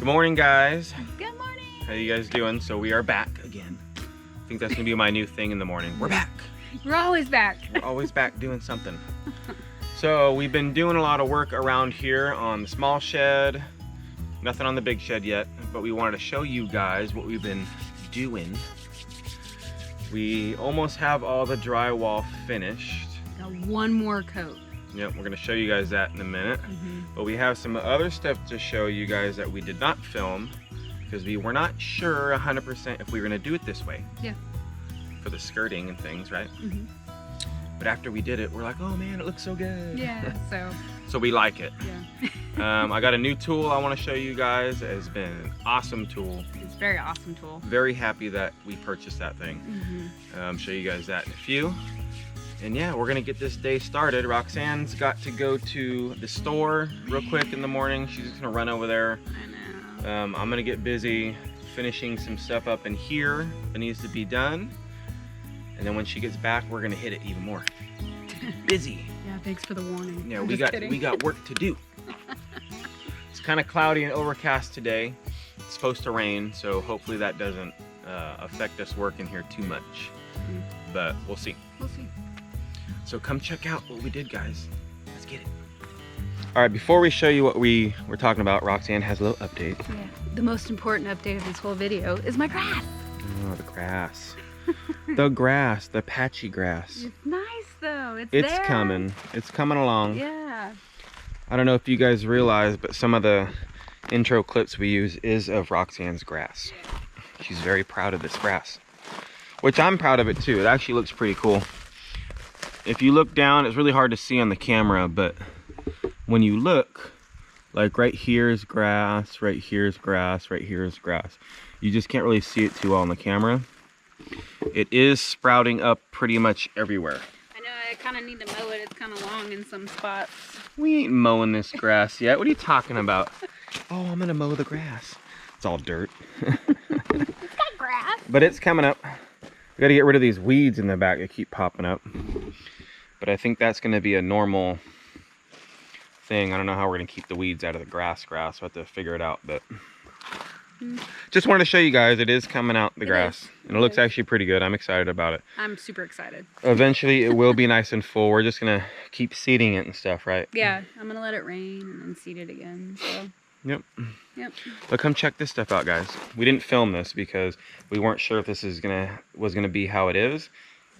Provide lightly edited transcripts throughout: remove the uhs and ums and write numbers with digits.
Good morning, guys. Good morning. How you guys doing? So we are back again. I think that's gonna be my new thing in the morning. We're back. We're always back. We're always back doing something. So we've been doing a lot of work around here on the small shed. Nothing on the big shed yet, but we wanted to show you guys what we've been doing. We almost have all the drywall finished. Got one more coat. Yep, we're gonna show you guys that in a minute. But we have some other stuff to show you guys that we did not film because we were not sure 100% if we were gonna do it this way. Yeah. For the skirting and things, right? But after we did it, we're like, oh man, it looks so good. Yeah, So we like it. yeah. I got a new tool I want to show you guys. It's been an awesome tool. It's a very awesome tool. Very happy that we purchased that thing. Show you guys that in a few. And yeah, we're gonna get this day started. Roxanne's got to go to the store real quick in the morning. She's just gonna run over there. I know. I'm gonna get busy finishing some stuff up in here that needs to be done. And then when she gets back, we're gonna hit it even more. Busy. Yeah, thanks for the warning. Yeah, I'm we just got kidding. work to do. It's kind of cloudy and overcast today. It's supposed to rain, so hopefully that doesn't affect us working here too much. But we'll see. We'll see. So come check out what we did, guys. Let's get it. All right, before we show you what we were talking about, Roxanne has a little update. Yeah. The most important update of this whole video is my grass. Oh, the grass. The grass, the patchy grass. It's nice though. It's there. Coming. It's coming along. Yeah. I don't know if you guys realize, but some of the intro clips we use is of Roxanne's grass. She's very proud of this grass, which I'm proud of it too. It actually looks pretty cool. If you look down, it's really hard to see on the camera, but when you look, like right here is grass, right here is grass, right here is grass. You just can't really see it too well on the camera. It is sprouting up pretty much everywhere. I know, I kind of need to mow it. It's kind of long in some spots. We ain't mowing this grass yet. What are you talking about? Oh, I'm gonna mow the grass. It's all dirt. It's got grass. But it's coming up. We gotta get rid of these weeds in the back that keep popping up. But I think that's gonna be a normal thing. I don't know how we're gonna keep the weeds out of the grass. We'll have to figure it out, but just wanted to show you guys it is coming out, the grass. And it looks actually pretty good. I'm excited about it. I'm super excited. Eventually it will be nice and full. We're just gonna keep seeding it and stuff, right? Yeah, I'm gonna let it rain and then seed it again, so. Yep. Yep. But come check this stuff out, guys. We didn't film this because we weren't sure if this was gonna be how it is.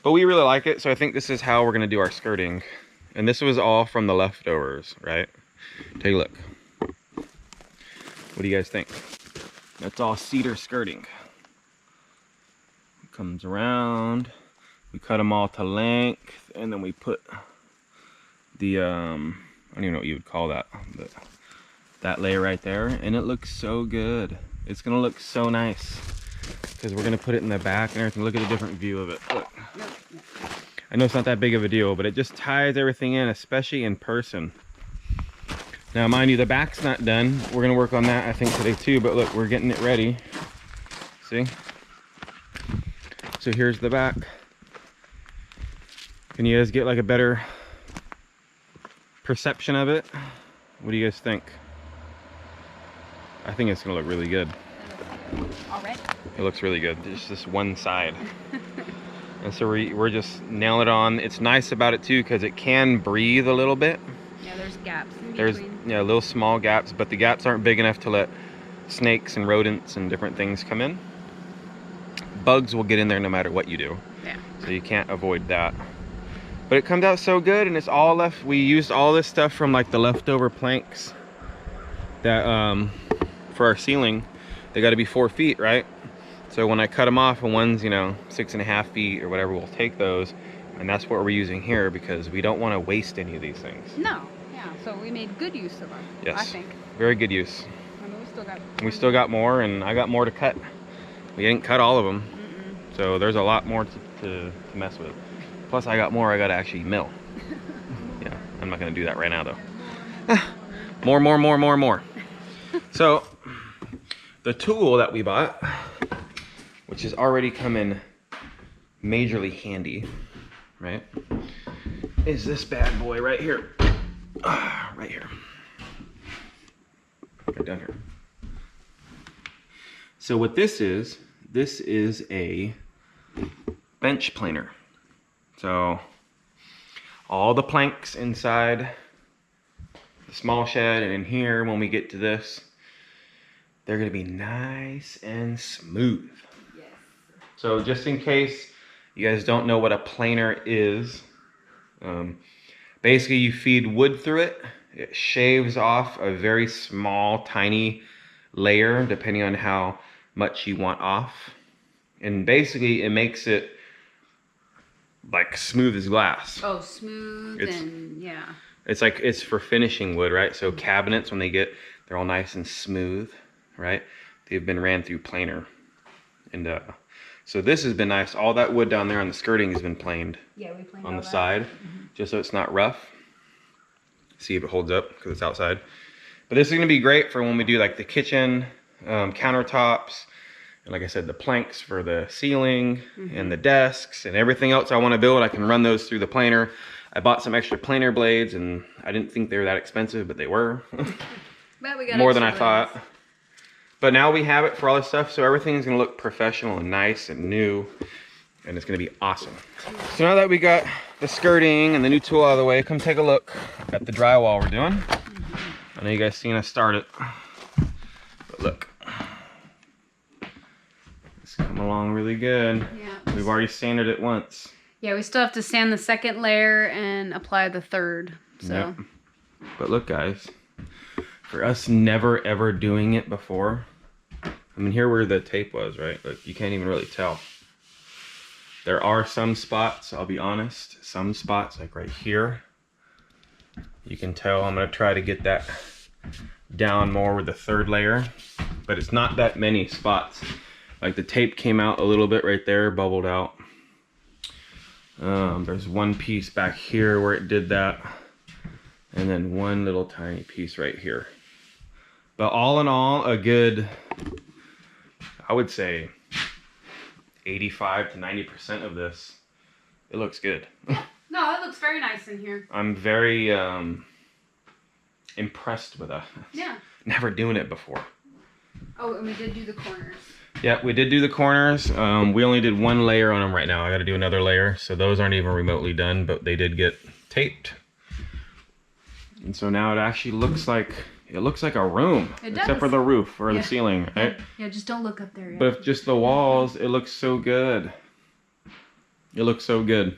But we really like it, so I think this is how we're gonna do our skirting. And this was all from the leftovers, right? Take a look. What do you guys think? That's all cedar skirting. Comes around, we cut them all to length, and then we put the, I don't even know what you would call that, but that layer right there, and it looks so good. It's gonna look so nice because we're gonna put it in the back and everything. Look at a different view of it. Look. I know it's not that big of a deal, but it just ties everything in, especially in person. Now, mind you, the back's not done. We're gonna work on that, I think, today too, but look, we're getting it ready. See? So here's the back. Can you guys get like a better perception of it? What do you guys think? I think it's gonna look really good. Already? It looks really good, just this one side. And so we're just nailing it on. It's nice about it too, because it can breathe a little bit. Yeah, there's gaps in There's between. little small gaps, but the gaps aren't big enough to let snakes and rodents and different things come in. Bugs will get in there no matter what you do. Yeah. So you can't avoid that. But it comes out so good, and it's all left. We used all this stuff from like the leftover planks that for our ceiling. They got to be 4 feet, right? So when I cut them off, and one's 6.5 feet or whatever, we'll take those, and that's what we're using here because we don't want to waste any of these things. No. Yeah. So we made good use of them. Yes. I think. Very good use. I mean, We still got more, and I got more to cut. We didn't cut all of them, so there's a lot more to mess with. Plus, I got more I got to actually mill. Yeah, I'm not going to do that right now, though. More. So, the tool that we bought, which is already coming majorly handy, right, is this bad boy right here. Right here. Right down here. So what this is a bench planer. So all the planks inside the small shed and in here, when we get to this, they're gonna be nice and smooth. Yes. So just in case you guys don't know what a planer is, basically you feed wood through it. It shaves off a very small, tiny layer, depending on how much you want off. And basically it makes it like smooth as glass. Oh, smooth and yeah. It's like, it's for finishing wood, right? So cabinets, when they're all nice and smooth, right? They've been ran through planer. And so this has been nice. All that wood down there on the skirting has been planed. Yeah, we planed on all the that. side, just so it's not rough. See if it holds up, because it's outside. But this is gonna be great for when we do like the kitchen, countertops, and like I said, the planks for the ceiling and the desks and everything else I wanna build. I can run those through the planer. I bought some extra planer blades, and I didn't think they were that expensive, but they were. But we got more than I extra thought. blades. But now we have it for all this stuff, so everything's gonna look professional and nice and new, and it's gonna be awesome. So now that we got the skirting and the new tool out of the way, come take a look at the drywall we're doing. I know you guys seen us start it, but look. It's coming along really good. Yeah. We've already sanded it once. Yeah, we still have to sand the second layer and apply the third. So. Yep. But look, guys, for us never ever doing it before, I mean, here where the tape was, right? Like, you can't even really tell. There are some spots, I'll be honest, some spots like right here, you can tell. I'm gonna try to get that down more with the third layer, but it's not that many spots. Like the tape came out a little bit right there, bubbled out. There's one piece back here where it did that, and then one little tiny piece right here. But all in all, a good, I would say 85 to 90% of this, it looks good. No, it looks very nice in here. I'm very impressed with us. Yeah. Never doing it before. Oh, and we did do the corners. Yeah, we did do the corners. We only did one layer on them right now. I got to do another layer, so those aren't even remotely done, but they did get taped. And so now it actually looks like, it looks like a room. It except does. for the roof or Yeah. the ceiling, right? Yeah, just don't look up there yet. But just the walls, it looks so good. It looks so good.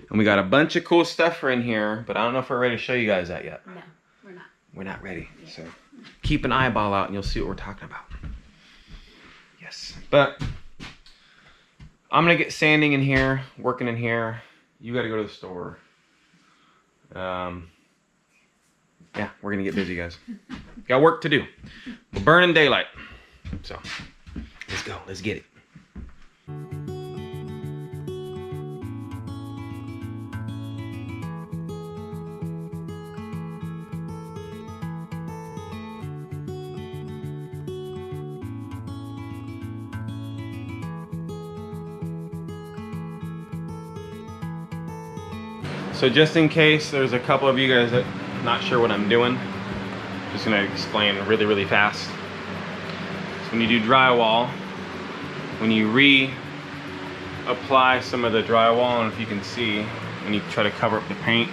And we got a bunch of cool stuff in here, but I don't know if we're ready to show you guys that yet. No, we're not. We're not ready. Yeah. So keep an eyeball out and you'll see what we're talking about. Yes. But I'm going to get sanding in here, working in here. You got to go to the store. Yeah, we're going to get busy, guys. Got work to do. We're burning daylight. So let's go. Let's get it. So just in case there's a couple of you guys that are not sure what I'm doing, just gonna explain really, really fast. So when you do drywall, when you re-apply some of the drywall, I don't know if you can see, when you try to cover up the paint,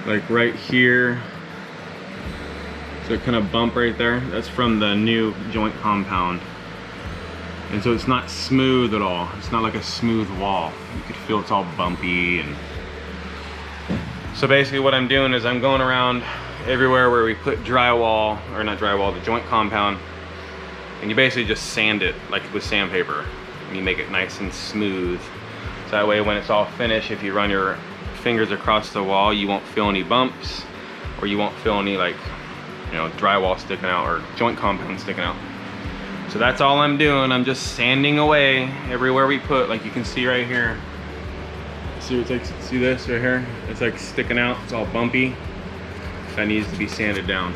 like right here, so it kind of bump right there, that's from the new joint compound. And so it's not smooth at all. It's not like a smooth wall. You could feel it's all bumpy. And so basically what I'm doing is I'm going around everywhere where we put drywall, or not drywall, the joint compound, and you basically just sand it like with sandpaper, and you make it nice and smooth. So that way when it's all finished, if you run your fingers across the wall, you won't feel any bumps, or you won't feel any, like, you know, drywall sticking out or joint compound sticking out. So that's all I'm doing. I'm just sanding away everywhere we put, like you can see right here. See, it's like, see this right here? It's like sticking out, it's all bumpy. That needs to be sanded down.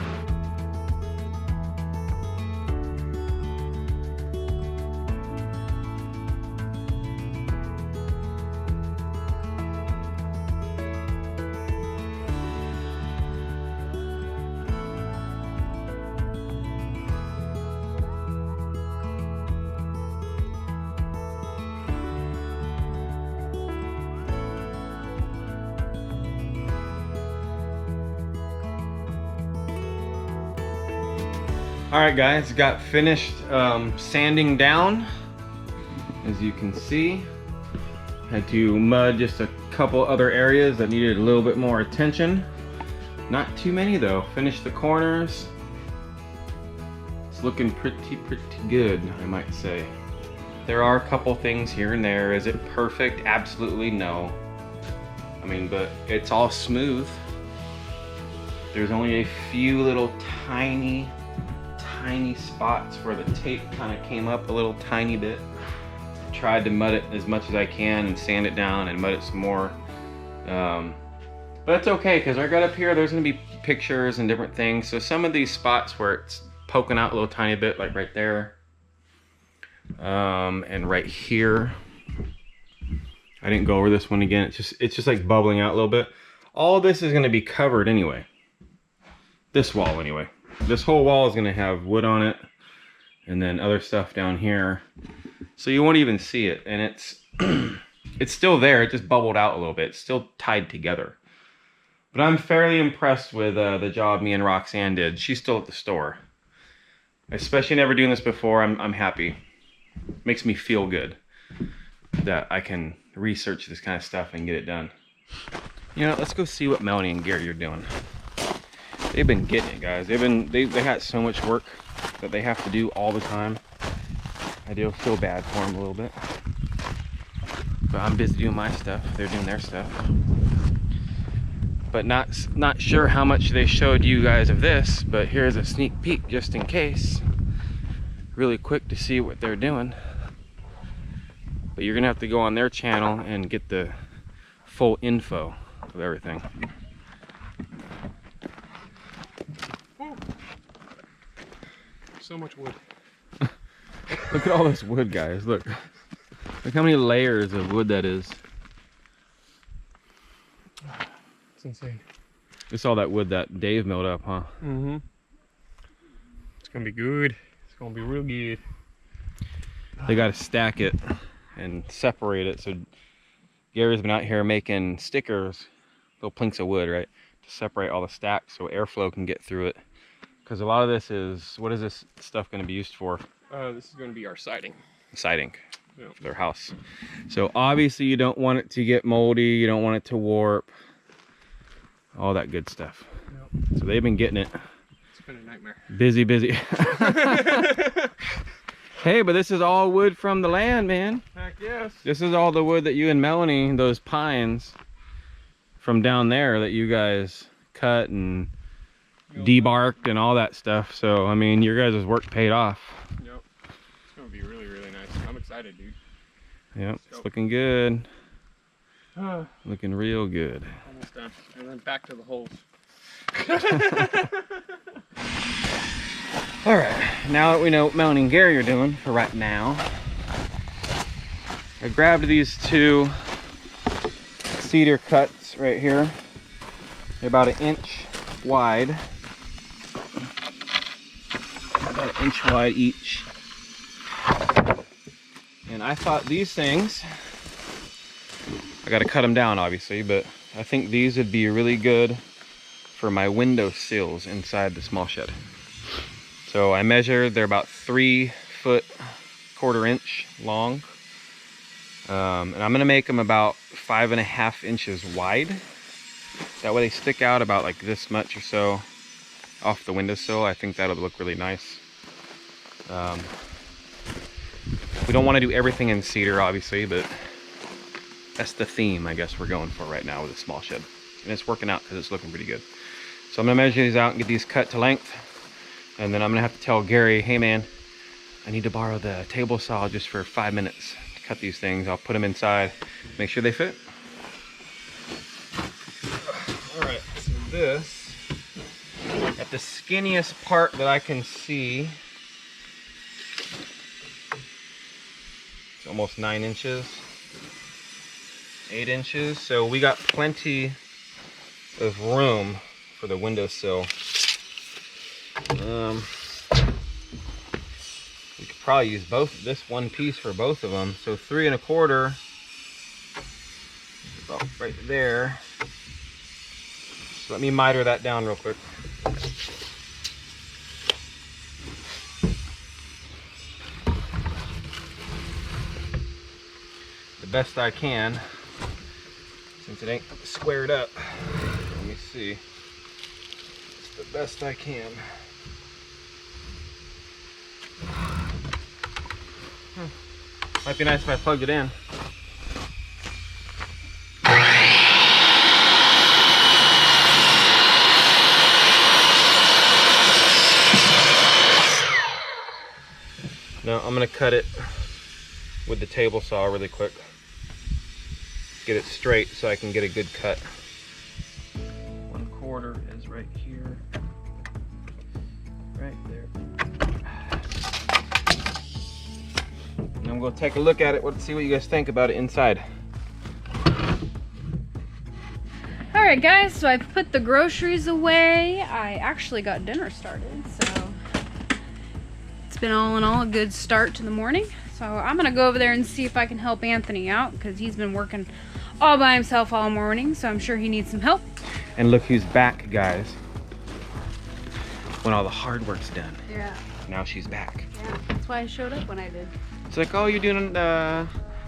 All right, guys, got finished sanding down. As you can see, had to mud just a couple other areas that needed a little bit more attention. Not too many though. Finished the corners. It's looking pretty good, I might say. There are a couple things here and there. Is it perfect? Absolutely no. I mean, but it's all smooth. There's only a few little tiny spots where the tape kind of came up a little tiny bit. Tried to mud it as much as I can and sand it down and mud it some more. But it's okay, because right up here there's going to be pictures and different things. So some of these spots where it's poking out a little tiny bit, like right there, and right here. I didn't go over this one again. It's just like bubbling out a little bit. All of this is going to be covered anyway. This wall anyway. This whole wall is going to have wood on it, and then other stuff down here. So you won't even see it, and it's it's still there. It just bubbled out a little bit. It's still tied together. But I'm fairly impressed with the job me and Roxane did. She's still at the store. Especially never doing this before. I'm happy. Makes me feel good that I can research this kind of stuff and get it done. You know, let's go see what Melanie and Gary are doing. They've been getting it, guys. They got so much work that they have to do all the time. I do feel bad for them a little bit. But I'm busy doing my stuff. They're doing their stuff. But not sure how much they showed you guys of this, but here's a sneak peek just in case. Really quick to see what they're doing. But you're gonna have to go on their channel and get the full info of everything. Woo. So much wood. Look at all this wood, guys. Look how many layers of wood that is. It's insane. It's all that wood that Dave milled up, huh? Mm-hmm. It's gonna be good. It's gonna be real good. They got to stack it and separate it. So Gary's been out here making stickers, little planks of wood, right, to separate all the stacks so airflow can get through it. Because a lot of this is, what is this stuff going to be used for? This is gonna be our siding. Siding. Yep. For their house. So obviously you don't want it to get moldy. You don't want it to warp. All that good stuff. Yep. So they've been getting it. It's been a nightmare. Busy. Hey, but this is all wood from the land, man. Heck yes. This is all the wood that you and Melanie, those pines from down there that you guys cut and debarked and all that stuff. So, I mean, your guys' work paid off. Yep. It's gonna be really, really nice. I'm excited, dude. Yep, it's looking good. Looking real good. Almost done. And then back to the holes. All right, now that we know what Melanie and Gary are doing for right now, I grabbed these two cedar cuts right here. They're about 1 inch wide. About 1 inch wide each. And I thought these things, I gotta cut them down obviously, but I think these would be really good for my window sills inside the small shed. So I measured, they're about 3 foot 1/4 inch long. And I'm gonna make them about 5.5 inches wide. That way they stick out about like this much or so off the windowsill. I think that'll look really nice. We don't want to do everything in cedar, obviously, but that's the theme I guess we're going for right now with a small shed. And it's working out because it's looking pretty good. So I'm gonna measure these out and get these cut to length. And then I'm gonna have to tell Gary, hey man, I need to borrow the table saw just for 5 minutes to cut these things. I'll put them inside, make sure they fit. All right, so this, at the skinniest part that I can see, it's almost 9 inches, 8 inches. So we got plenty of room for the windowsill. We could probably use this one piece for both of them. So 3 1/4, about right there. So let me miter that down real quick. best I can, since it ain't squared up. Let me see. It's the best I can. Might be nice if I plugged it in. Now I'm gonna cut it with the table saw really quick. Get it straight so I can get a good cut. 1/4 is right here. Right there. And I'm gonna take a look at it, see what you guys think about it inside. Alright guys, so I've put the groceries away. I actually got dinner started, so it's been all in all a good start to the morning. So I'm gonna go over there and see if I can help Anthony out, because he's been working all by himself all morning, so I'm sure he needs some help. And look who's back, guys. When all the hard work's done. Yeah. Now she's back. Yeah, that's why I showed up when I did. It's like, oh, you're doing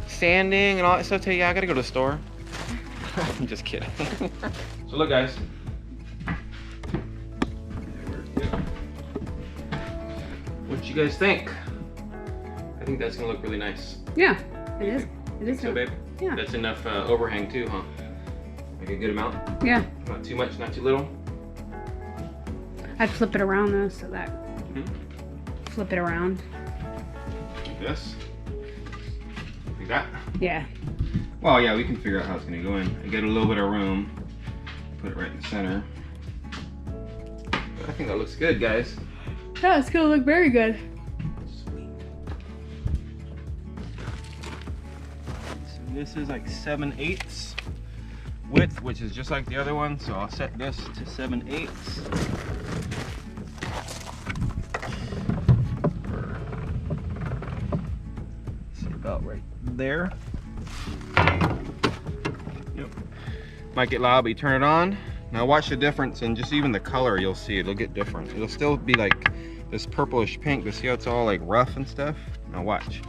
sanding and all that stuff. Yeah, I gotta go to the store. I'm just kidding. So look, guys. What you guys think? I think that's gonna look really nice. Yeah, it is. It is. So, babe? Yeah. That's enough overhang too, huh? Like a good amount? Yeah. Not too much, not too little? I'd flip it around though, so that. Flip it around. Like this? Like that? Yeah. Well, yeah, we can figure out how it's gonna go in. I get a little bit of room. Put it right in the center. But I think that looks good, guys. Yeah, it's gonna look very good. Sweet. So this is like 7/8 width, which is just like the other one. So I'll set this to 7/8. See, about right there. Yep. Might get loud, but you turn it on. Now watch the difference, and just even the color, you'll see it'll get different. It'll still be like this purplish pink, but see how it's all like rough and stuff? Now watch.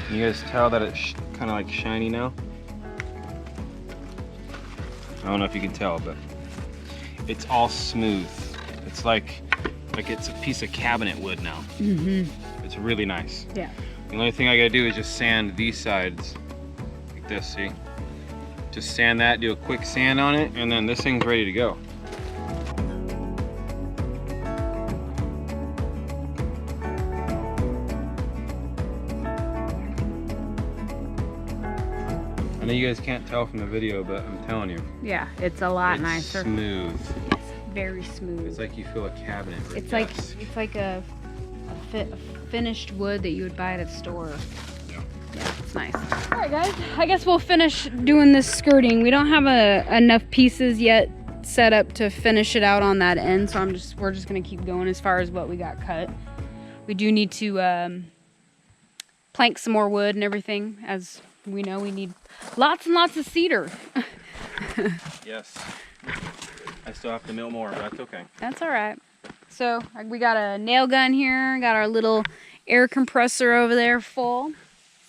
Can you guys tell that it's kind of like shiny now? I don't know if you can tell, but it's all smooth. It's like it's a piece of cabinet wood now. It's really nice. Yeah. The only thing I gotta do is just sand these sides like this, see? Just sand that, do a quick sand on it, and then this thing's ready to go. I know you guys can't tell from the video, but I'm telling you. Yeah, it's a lot it's nicer. Smooth. It's very smooth. It's like you feel a cabinet. It's like a finished wood that you would buy at a store. Yeah, it's nice. All right, guys. I guess we'll finish doing this skirting. We don't have enough pieces yet set up to finish it out on that end, so we're just gonna keep going as far as what we got cut. We do need to plank some more wood and everything. As we know, we need lots and lots of cedar. Yes. I still have to mill more, but that's okay. That's all right. So we got a nail gun here, got our little air compressor over there full.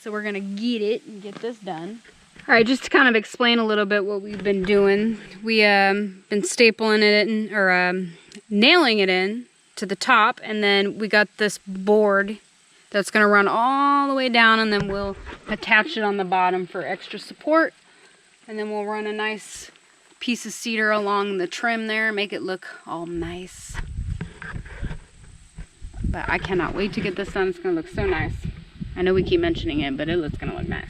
So we're gonna get it and get this done. All right, just to kind of explain a little bit what we've been doing. We been stapling it in, or nailing it in to the top, and then we got this board that's gonna run all the way down, and then we'll attach it on the bottom for extra support. And then we'll run a nice piece of cedar along the trim there, make it look all nice. But I cannot wait to get this done. It's gonna look so nice. I know we keep mentioning it, but it's gonna look nice.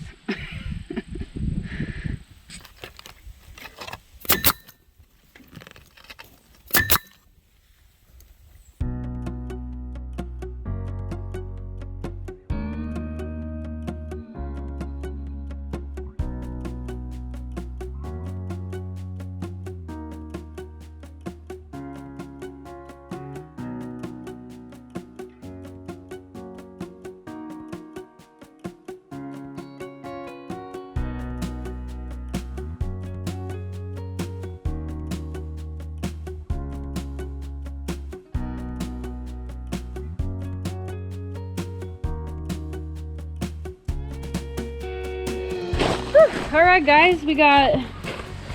All right, guys, we got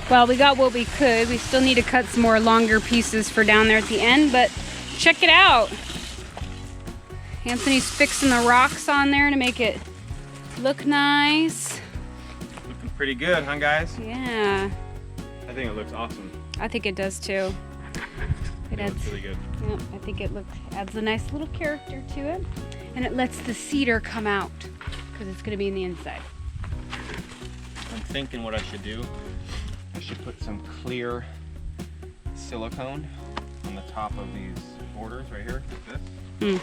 what we could. We still need to cut some more longer pieces for down there at the end, but check it out. Anthony's fixing the rocks on there to make it look nice. Looking pretty good, huh, guys? Yeah. I think it looks awesome. I think it does too. It adds, looks really good. Yep, I think it adds a nice little character to it, and it lets the cedar come out because it's going to be in the inside. I'm thinking what I should do. I should put some clear silicone on the top of these borders right here, like this.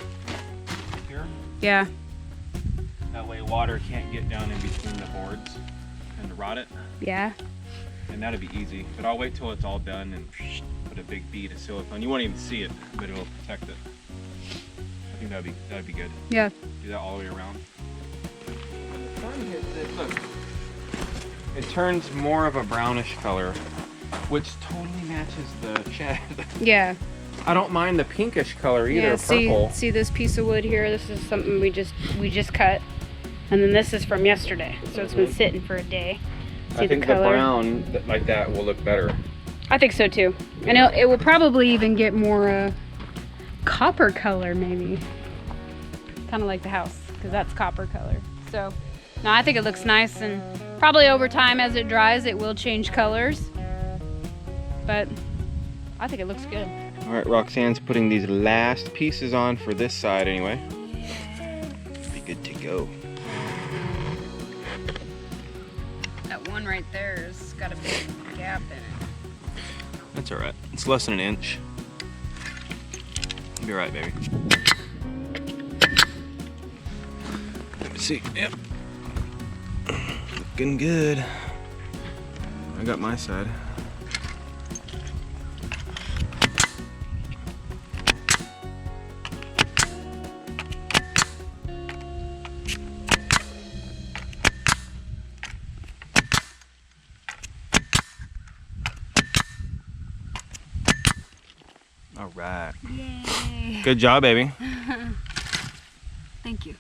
Here. Yeah. That way water can't get down in between the boards and rot it. Yeah. And that'd be easy. But I'll wait till it's all done and put a big bead of silicone. You won't even see it, but it'll protect it. I think that'd be good. Yeah. Do that all the way around. When the sun hits it, look. It turns more of a brownish color, which totally matches the shed. Yeah. I don't mind the pinkish color either, Yeah, purple. see this piece of wood here? This is something we just cut. And then this is from yesterday. So it's been sitting for a day. See I think the brown like that will look better. I think so too. And it will probably even get more copper color maybe. Kind of like the house, because that's copper color. So, no, I think it looks nice, and probably over time as it dries it will change colors. But I think it looks good. All right, Roxanne's putting these last pieces on for this side anyway. Be good to go. That one right there has got a big gap in it. That's all right. It's less than an inch. You'll be all right, baby. Let me see. Yep. Looking good. I got my side. All right. Yay. Good job, baby. Thank you.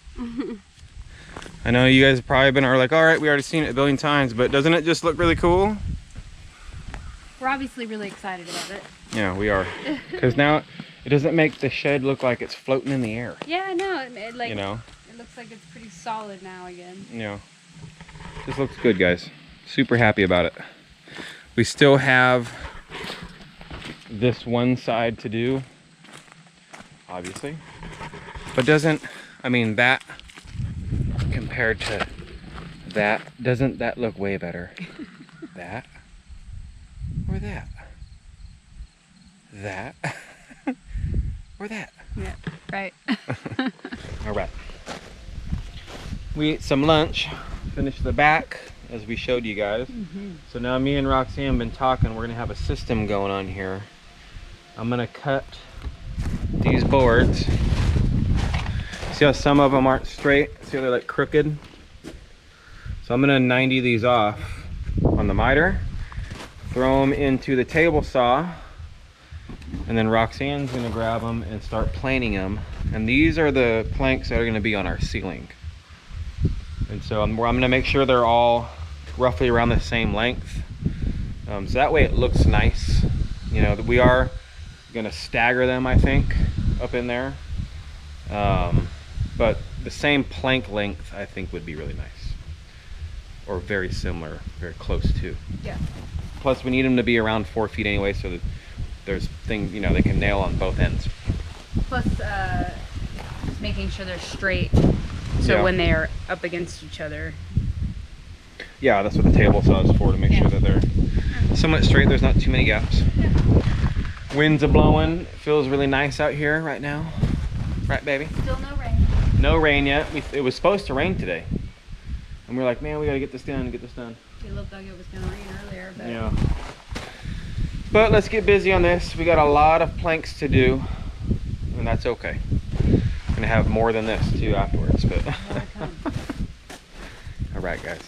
I know you guys have probably are like, all right, we already seen it a billion times, but doesn't it just look really cool? We're obviously really excited about it. Yeah, we are. Because now it doesn't make the shed look like it's floating in the air. Yeah, no, it like, you know? It looks like it's pretty solid now again. Yeah. Just looks good, guys. Super happy about it. We still have this one side to do, obviously. But that compared to that, doesn't that look way better? That? Or that? That? Or that? Yeah, right. All right. We ate some lunch, finished the back as we showed you guys. So now me and Roxane have been talking. We're gonna have a system going on here. I'm gonna cut these boards. See how some of them aren't straight? See how they're like crooked? So I'm gonna 90 these off on the miter, throw them into the table saw, and then Roxane's gonna grab them and start planing them. And these are the planks that are gonna be on our ceiling. And so I'm gonna make sure they're all roughly around the same length. So that way it looks nice. You know, we are gonna stagger them, I think, up in there. But the same plank length, I think, would be really nice. Or very similar, very close to. Yeah. Plus we need them to be around 4 feet anyway, so that there's things, you know, they can nail on both ends. Plus, just making sure they're straight, so Yeah. when they are up against each other. Yeah, that's what the table saw is for, to make sure that they're somewhat straight, there's not too many gaps. Yeah. Winds are blowing, it feels really nice out here right now. Right, baby? Still no rain. No rain yet. It was supposed to rain today. And we were like, man, we gotta get this done, get this done. It looked like it was gonna rain earlier, but Yeah. But let's get busy on this. We got a lot of planks to do, and that's okay. Gonna have more than this too afterwards, but. All right, guys.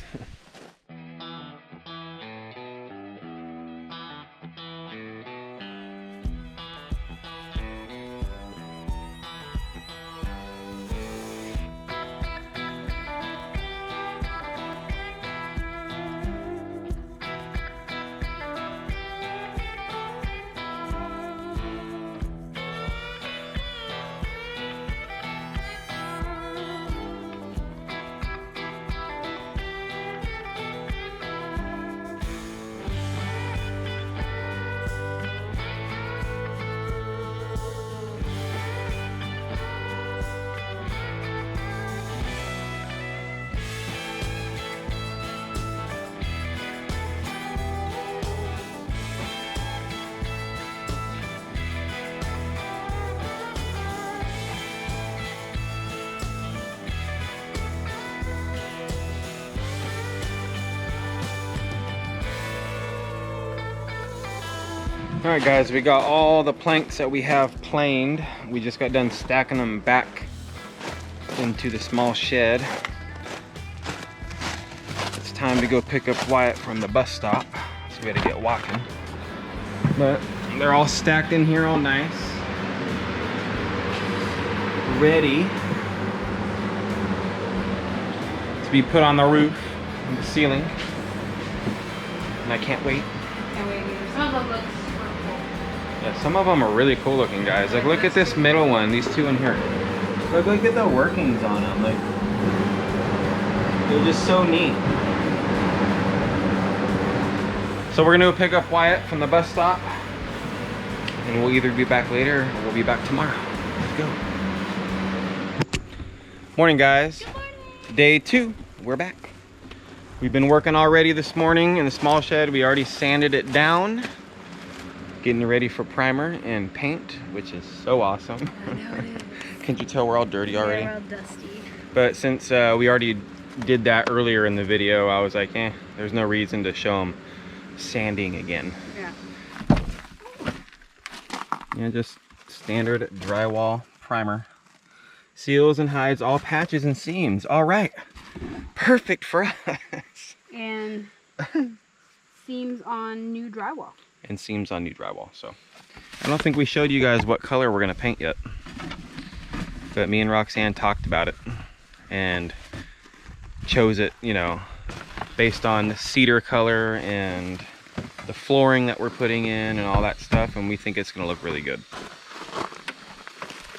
All right, guys, we got all the planks that we have planed. We just got done stacking them back into the small shed. It's time to go pick up Wyatt from the bus stop, so we gotta get walking. But they're all stacked in here all nice, ready to be put on the roof and the ceiling. And I can't wait. Can't wait either. Some of them look super cool. Yeah, some of them are really cool looking, guys. Like, look at this middle one, these two in here. Look at the workings on them. Like, they're just so neat. So we're gonna go pick up Wyatt from the bus stop, and we'll either be back later or we'll be back tomorrow. Let's go. Morning, guys. Good morning. Day 2, we're back. We've been working already this morning in the small shed. We already sanded it down, getting ready for primer and paint, which is so awesome. I know it is. Can't you tell we're all dirty already? Yeah, we're all dusty. But since we already did that earlier in the video, I was like, there's no reason to show them sanding again. Yeah. Yeah, just standard drywall primer. Seals and hides all patches and seams. All right. Perfect for us. And seams on new drywall. And seams on new drywall. So I don't think we showed you guys what color we're gonna paint yet. But me and Roxanne talked about it and chose it, you know, based on the cedar color and the flooring that we're putting in and all that stuff, and we think it's gonna look really good.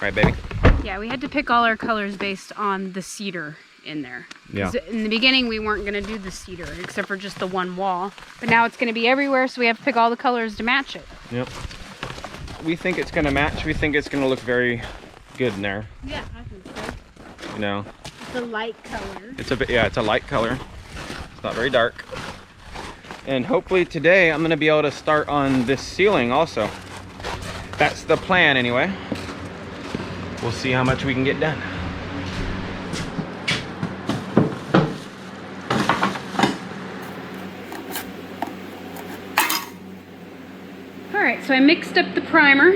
Right, baby? Yeah, we had to pick all our colors based on the cedar in there. Yeah. 'Cause in the beginning, we weren't gonna do the cedar except for just the one wall, but now it's gonna be everywhere, so we have to pick all the colors to match it. Yep. We think it's gonna match. We think it's gonna look very good in there. Yeah, I think so. You know, It's a light color. it's a bit, yeah, it's a light color. It's not very dark. And hopefully today I'm gonna be able to start on this ceiling also. That's the plan anyway. We'll see how much we can get done. All right, so I mixed up the primer,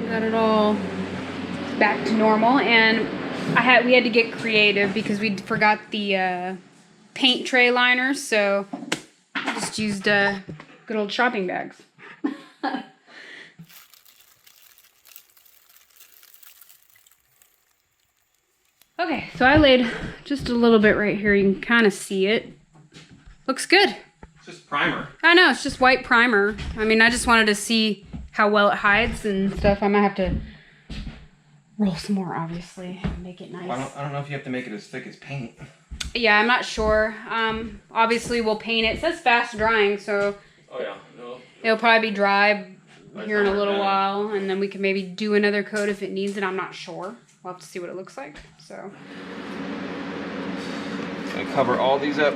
got it all back to normal, and we had to get creative because we forgot the paint tray liners, so I just used good old shopping bags. Okay, so I laid just a little bit right here. You can kind of see it. Looks good. It's just primer. I know, it's just white primer. I mean, I just wanted to see how well it hides and stuff. I might have to roll some more, obviously, and make it nice. Well, I don't know if you have to make it as thick as paint. Yeah, I'm not sure. Obviously, we'll paint it. It says fast drying, so Oh yeah, no. it'll probably be dry here in a little while, and then we can maybe do another coat if it needs it. I'm not sure. We'll have to see what it looks like. So Gonna cover all these up.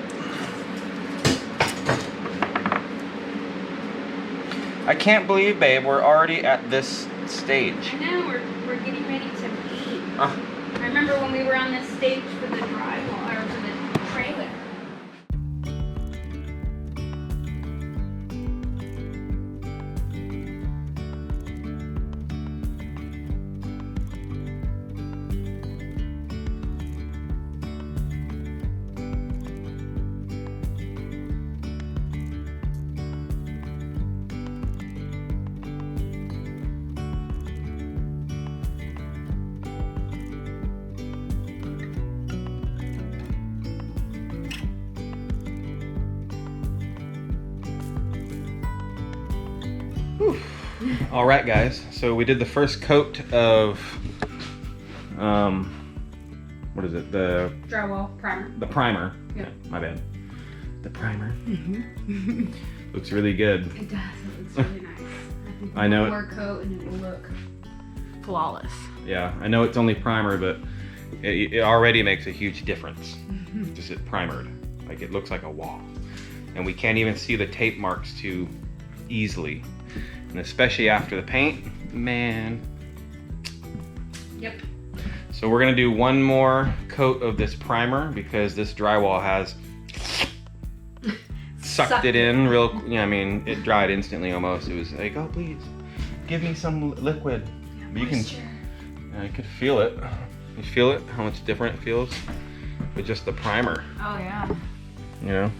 I can't believe, babe, we're already at this stage. I know, we're getting ready to paint. Ah. I remember when we were on this stage for the drywall, or for the trailer. All right, guys. So we did the first coat of, what is it? The Drywall primer. The primer. Yeah. My bad. The primer. Looks really good. It does. It looks really nice. I think I know one more coat and it will look flawless. Yeah, I know it's only primer, but it already makes a huge difference. Just it primered. Like, it looks like a wall. And we can't even see the tape marks too easily. And especially after the paint, man. Yep. So we're gonna do one more coat of this primer because this drywall has sucked it in real, yeah, I mean, it dried instantly almost. It was like, oh, please, give me some liquid. But you can, yeah, you could feel it. You feel it, how much different it feels with just the primer. Oh yeah. You know?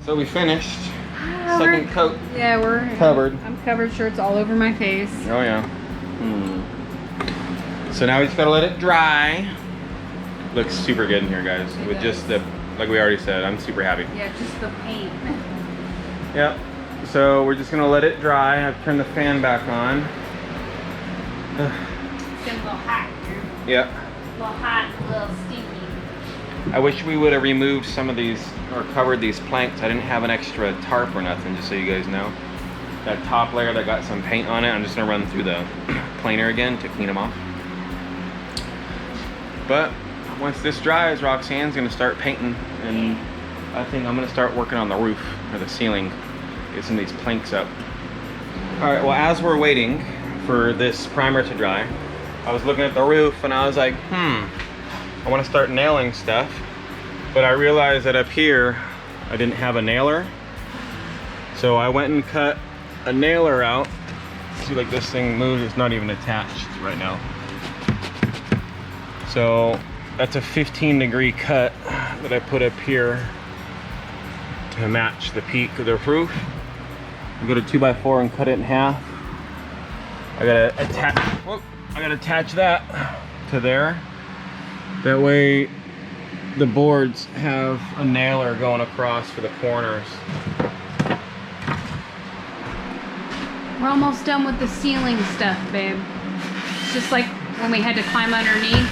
So we finished. Second coat. Yeah, we're covered. I'm covered, shirts all over my face. Oh yeah. So now we just gotta let it dry. Looks super good in here, guys. It With does. just the, like we already said, I'm super happy. Yeah, just the paint. Yep. So we're just gonna let it dry. I've turned the fan back on. It's getting a little hot here. Yep. A little hot, a little stinky. I wish we would have removed some of these or covered these planks. I didn't have an extra tarp or nothing, just so you guys know. That top layer that got some paint on it, I'm just gonna run through the planer again to clean them off. But once this dries, Roxanne's gonna start painting, and I think I'm gonna start working on the roof or the ceiling, get some of these planks up. All right, well, as we're waiting for this primer to dry, I was looking at the roof and I was like, I want to start nailing stuff, but I realized that up here I didn't have a nailer, so I went and cut a nailer out. See, like this thing moves, it's not even attached right now. So that's a 15-degree cut that I put up here to match the peak of the roof. I go to 2x4 and cut it in half. I gotta attach that to there. That way the boards have a nailer going across for the corners. We're almost done with the ceiling stuff, babe. It's just like when we had to climb underneath.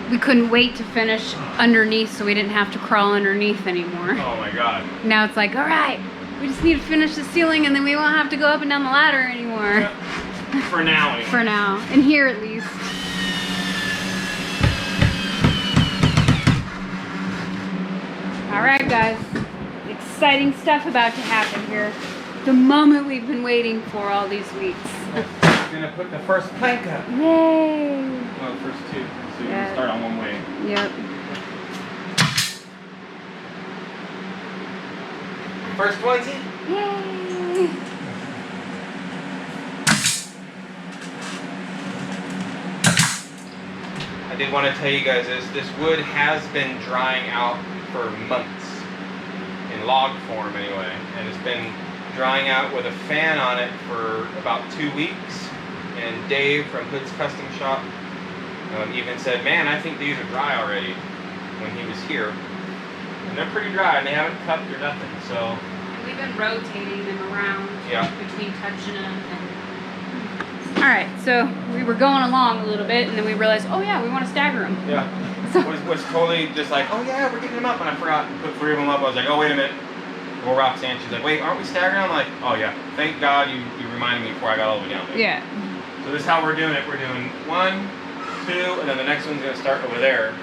We couldn't wait to finish underneath so we didn't have to crawl underneath anymore. Oh my God. Now it's like, all right, we just need to finish the ceiling and then we won't have to go up and down the ladder anymore. Yep. For now, anyway. For now. In here at least. Alright guys. Exciting stuff about to happen here. The moment we've been waiting for all these weeks. I'm gonna put the first plank up. Yay! Well, the first two. So you Yeah. can start on one way. Yep. First one's in. Yay! I did want to tell you guys this wood has been drying out for months, in log form anyway, and it's been drying out with a fan on it for about 2 weeks. And Dave from Hood's Custom Shop even said, man, I think these are dry already, when he was here. And they're pretty dry, and they haven't cupped or nothing, so. We've been rotating them around between touching them and... Alright, so we were going along a little bit and then we realized, oh yeah, we want to stagger them. Yeah. So, was totally just like, oh yeah, we're getting them up, and I forgot to put 3 of them up. I was like, oh wait a minute. Well, Roxanne, she's like, wait, aren't we staggering? I'm like, oh yeah, thank God you reminded me before I got all the way down there. yeah. So this is how we're doing it. We're doing 1, 2, and then the next one's gonna start over there.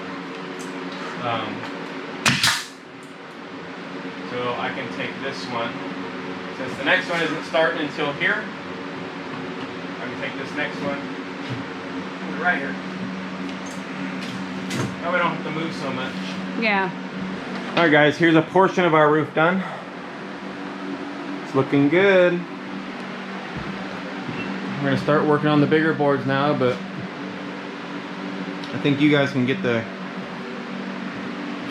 So I can take this one. Since the next one isn't starting until here, I can take this next one put it right here. Now we don't have to move so much. Yeah. Alright guys, here's a portion of our roof done. It's looking good. We're gonna start working on the bigger boards now, but I think you guys can get the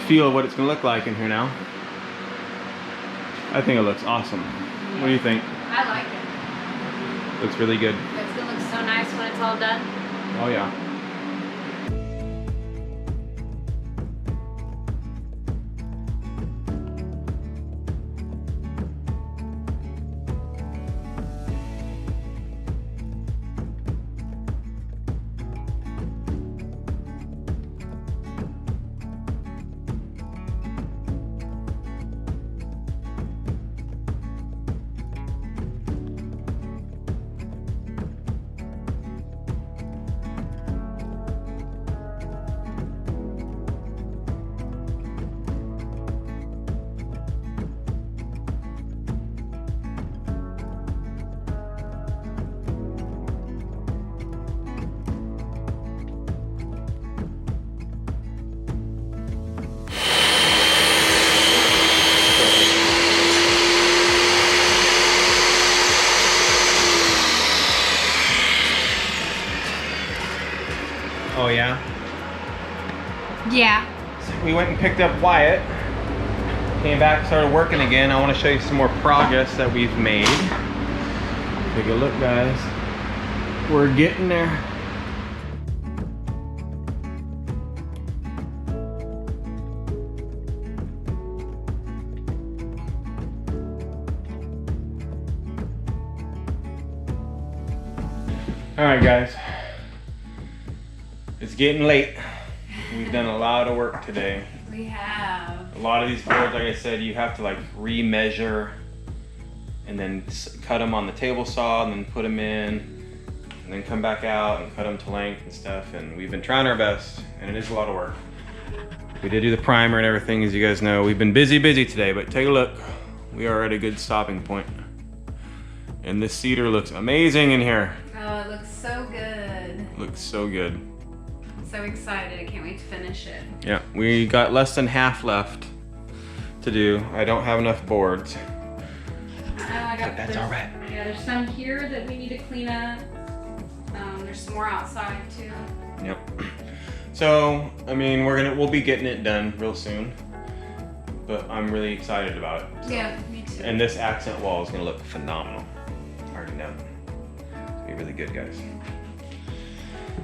feel of what it's gonna look like in here now. I think it looks awesome. Yeah. What do you think? I like it. Looks really good. It's gonna look so nice when it's all done. Oh yeah. Oh yeah? Yeah. So we went and picked up Wyatt. Came back, started working again. I want to show you some more progress that we've made. Take a look, guys. We're getting there. All right, guys. It's getting late. We've done a lot of work today. We have. A lot of these boards, like I said, you have to like re-measure and then cut them on the table saw and then put them in and then come back out and cut them to length and stuff. And we've been trying our best, and it is a lot of work. We did do the primer and everything, as you guys know. We've been busy today, but take a look. We are at a good stopping point. And this cedar looks amazing in here. Oh, it looks so good. Looks so good. So excited. I can't wait to finish it. Yeah, we got less than half left to do. I don't have enough boards. But that's all right. Yeah, there's some here that we need to clean up. There's some more outside too. Yep. So, I mean, we'll be getting it done real soon. But I'm really excited about it. So. Yeah, me too. And this accent wall is gonna look phenomenal. I already know. It's gonna be really good, guys.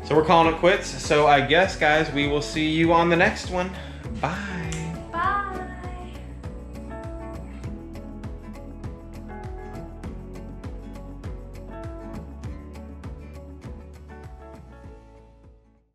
So we're calling it quits. So I guess, guys, we will see you on the next one. Bye.